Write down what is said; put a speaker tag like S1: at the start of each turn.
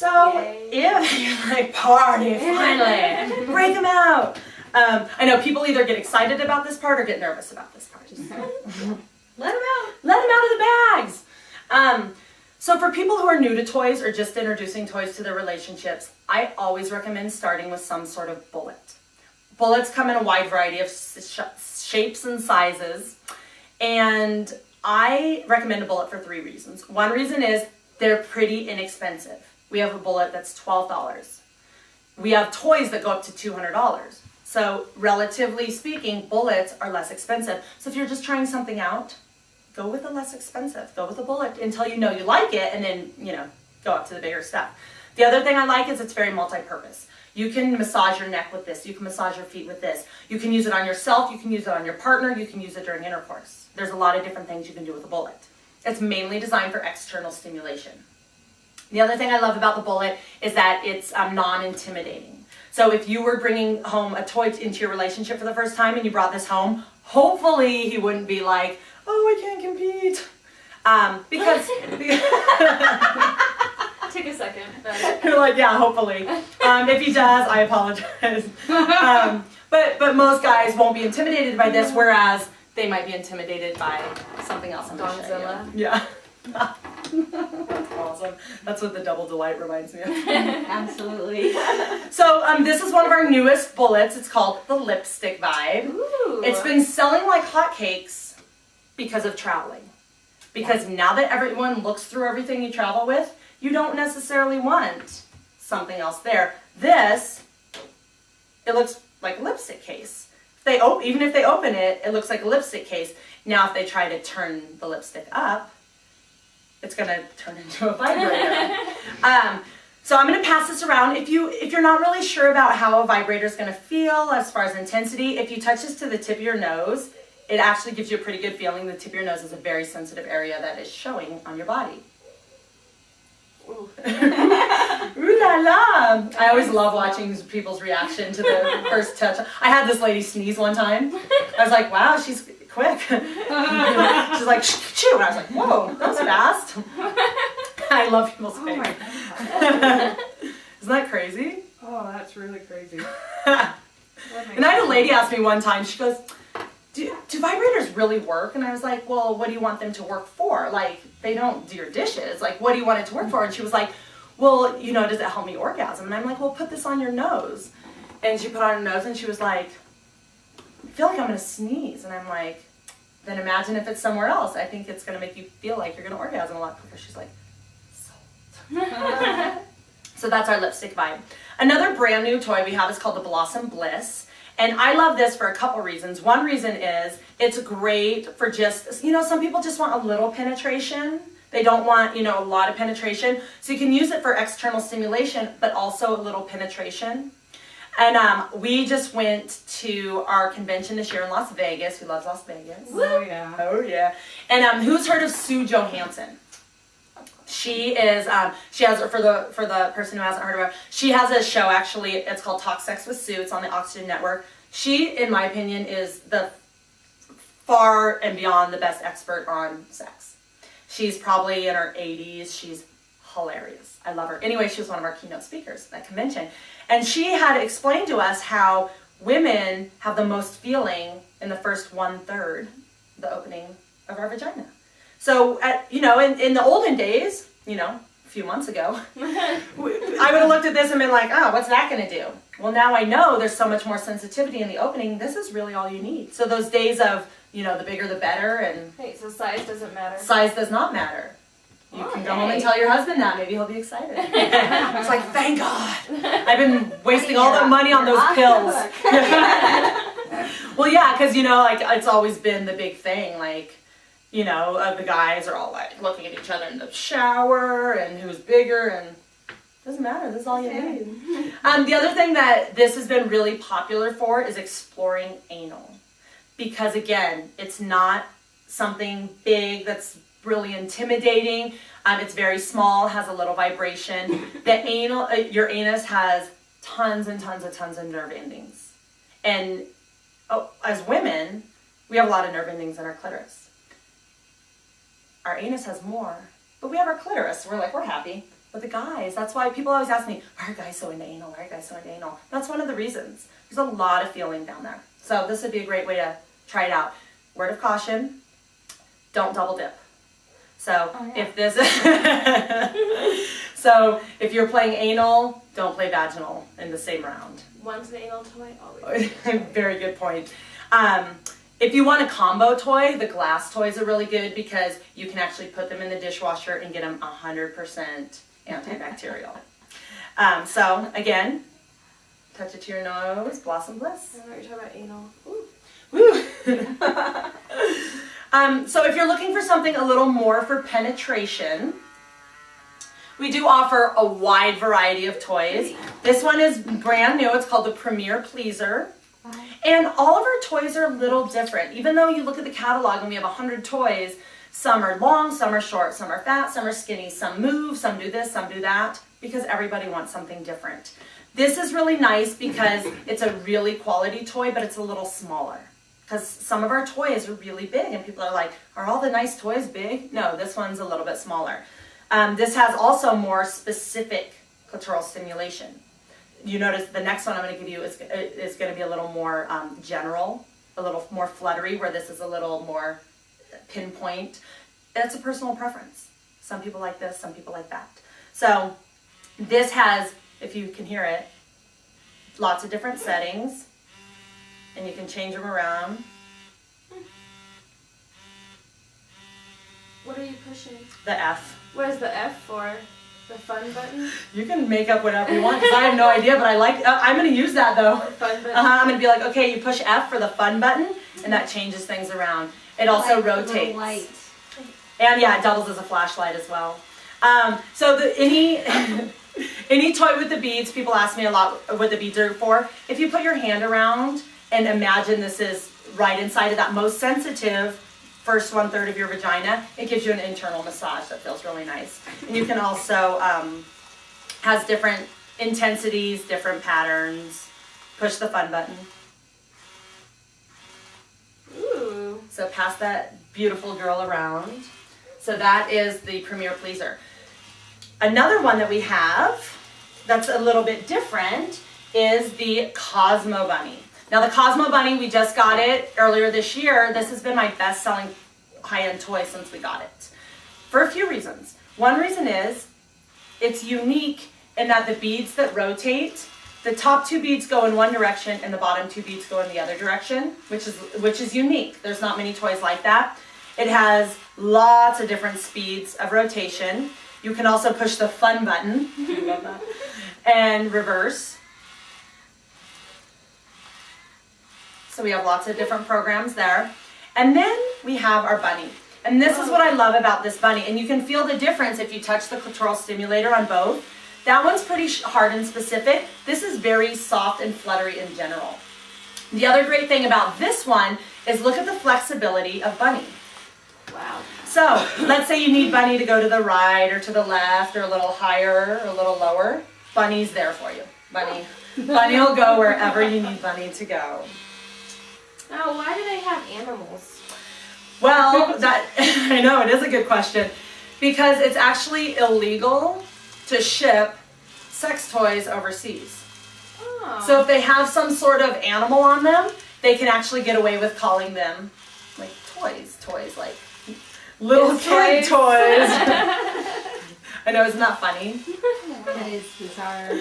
S1: So
S2: Yay.
S1: if you're like, party, finally, break them out. I know people either get excited about this part or get nervous about this part.
S2: Let them out.
S1: Let them out of the bags. So for people who are new to toys or just introducing toys to their relationships, I always recommend starting with some sort of bullet. Bullets come in a wide variety of shapes and sizes, and I recommend a bullet for 3 reasons. One reason is they're pretty inexpensive. We have a bullet that's $12. We have toys that go up to $200. So relatively speaking, bullets are less expensive. So if you're just trying something out, go with the less expensive. Go with a bullet until you know you like it, and then, go up to the bigger stuff. The other thing I like is it's very multi-purpose. You can massage your neck with this. You can massage your feet with this. You can use it on yourself. You can use it on your partner. You can use it during intercourse. There's a lot of different things you can do with a bullet. It's mainly designed for external stimulation. The other thing I love about the bullet is that it's non-intimidating. So if you were bringing home a toy into your relationship for the first time and you brought this home, hopefully he wouldn't be like, oh, I can't compete. Because
S2: Take a second.
S1: you're like, yeah, hopefully. If he does, I apologize. But most guys won't be intimidated by this, whereas they might be intimidated by something else.
S2: Godzilla.
S1: Yeah. That's awesome. That's what the Double Delight reminds me of.
S2: Absolutely.
S1: So this is one of our newest bullets. It's called the Lipstick Vibe.
S2: Ooh.
S1: It's been selling like hotcakes because of traveling. Because now that everyone looks through everything you travel with, you don't necessarily want something else there. This, it looks like a lipstick case. Even if they open it, it looks like a lipstick case. Now if they try to turn the lipstick up, it's gonna turn into a vibrator. So I'm gonna pass this around. If you're not really sure about how a vibrator is gonna feel as far as intensity, if you touch this to the tip of your nose, it actually gives you a pretty good feeling. The tip of your nose is a very sensitive area that is showing on your body. Ooh. Ooh la la! I always love watching people's reaction to the first touch. I had this lady sneeze one time. I was like, wow, she's quick. She's like, shoo, and I was like, whoa, that was fast. I love people's face.
S3: Oh my God.
S1: Isn't that crazy?
S3: Oh, that's really crazy.
S1: And I had a lady ask me one time, she goes, do vibrators really work? And I was like, well, what do you want them to work for? Like, they don't do your dishes. Like, what do you want it to work for? And she was like, well, does it help me orgasm? And I'm like, well, put this on your nose. And she put it on her nose and she was like, I feel like I'm going to sneeze. And I'm like, then imagine if it's somewhere else. I think it's going to make you feel like you're going to orgasm a lot quicker. She's like, sold. So that's our Lipstick Vibe. Another brand new toy we have is called the Blossom Bliss. And I love this for a couple reasons. One reason is it's great for just, some people just want a little penetration. They don't want, a lot of penetration. So you can use it for external stimulation, but also a little penetration. And we just went to our convention this year in Las Vegas. Who loves Las Vegas?
S3: Oh, yeah.
S1: Oh, yeah. And who's heard of Sue Johansson? She is, she has, for the person who hasn't heard of her, she has a show actually, it's called Talk Sex with Sue. It's on the Oxygen Network. She, in my opinion, is the far and beyond the best expert on sex. She's probably in her 80s. She's hilarious. I love her. Anyway, she was one of our keynote speakers at that convention. And she had explained to us how women have the most feeling in the first 1/3, the opening of our vagina. So, in the olden days, a few months ago, I would have looked at this and been like, oh, what's that going to do? Well, now I know there's so much more sensitivity in the opening. This is really all you need. So those days of, the bigger the better, and
S2: Hey, so size doesn't matter.
S1: size does not matter. You can go home and tell your husband that. Maybe he'll be excited. It's like, thank God. I've been wasting all that money on those pills. Well, yeah, because, it's always been the big thing, the guys are all like looking at each other in the shower and who's bigger, and it doesn't matter. This is all you need. The other thing that this has been really popular for is exploring anal. Because again, it's not something big that's really intimidating. It's very small, has a little vibration. Your anus has tons and tons of nerve endings. And as women, we have a lot of nerve endings in our clitoris. Our anus has more, but we have our clitoris. So we're happy. with the guys. That's why people always ask me, why are guys so into anal? Why are guys so into anal? That's one of the reasons. There's a lot of feeling down there. So this would be a great way to try it out. Word of caution, don't double dip. So if this so if you're playing anal, don't play vaginal in the same round.
S2: One's an anal toy, always.
S1: Very good point. If you want a combo toy, the glass toys are really good because you can actually put them in the dishwasher and get them 100% antibacterial. So again, touch it to your nose, blossom bliss.
S2: I know you're talking about anal. Ooh.
S1: Woo. So if you're looking for something a little more for penetration, we do offer a wide variety of toys. This one is brand new. It's called the Premier Pleaser. And all of our toys are a little different. Even though you look at the catalog and we have 100 toys, some are long, some are short, some are fat, some are skinny, some move, some do this, some do that, because everybody wants something different. This is really nice because it's a really quality toy, but it's a little smaller. Because some of our toys are really big and people are like, are all the nice toys big? No, this one's a little bit smaller. This has also more specific clitoral stimulation. You notice the next one I'm going to give you is going to be a little more general, a little more fluttery, where this is a little more pinpoint. It's a personal preference. Some people like this, some people like that. So this has, if you can hear it, lots of different settings, and you can change them around.
S2: What are you pushing?
S1: The F.
S2: What is the F for? The fun button?
S1: You can make up whatever you want because I have no idea, but I like. I'm going to use that though.
S2: Fun button.
S1: I'm going to be like, okay, you push F for the fun button, and that changes things around. It also
S4: Like the little
S1: rotates.
S4: light.
S1: And yeah, it doubles as a flashlight as well. So any toy with the beads, people ask me a lot what the beads are for. If you put your hand around and imagine this is right inside of that most sensitive first 1/3 of your vagina, it gives you an internal massage that feels really nice. And you can also, has different intensities, different patterns. Push the fun button.
S2: Ooh.
S1: So pass that beautiful girl around. So that is the Premier Pleaser. Another one that we have that's a little bit different is the Cosmo Bunny. Now the Cosmo Bunny, we just got it earlier this year. This has been my best-selling high-end toy since we got it. For a few reasons. One reason is it's unique in that the beads that rotate, the top 2 beads go in one direction and the bottom 2 beads go in the other direction, which is unique. There's not many toys like that. It has lots of different speeds of rotation. You can also push the fun button and reverse. So we have lots of different programs there. And then we have our bunny. And this is what I love about this bunny. And you can feel the difference if you touch the clitoral stimulator on both. That one's pretty hard and specific. This is very soft and fluttery in general. The other great thing about this one is look at the flexibility of bunny.
S2: Wow.
S1: So let's say you need bunny to go to the right or to the left or a little higher or a little lower. Bunny's there for you. Bunny will go wherever you need bunny to go.
S2: Now, why do they have animals?
S1: Well, that I know it is a good question because it's actually illegal to ship sex toys overseas.
S2: Oh.
S1: So if they have some sort of animal on them, they can actually get away with calling them like toys like little kid toys. I know, isn't that funny?
S4: That is bizarre.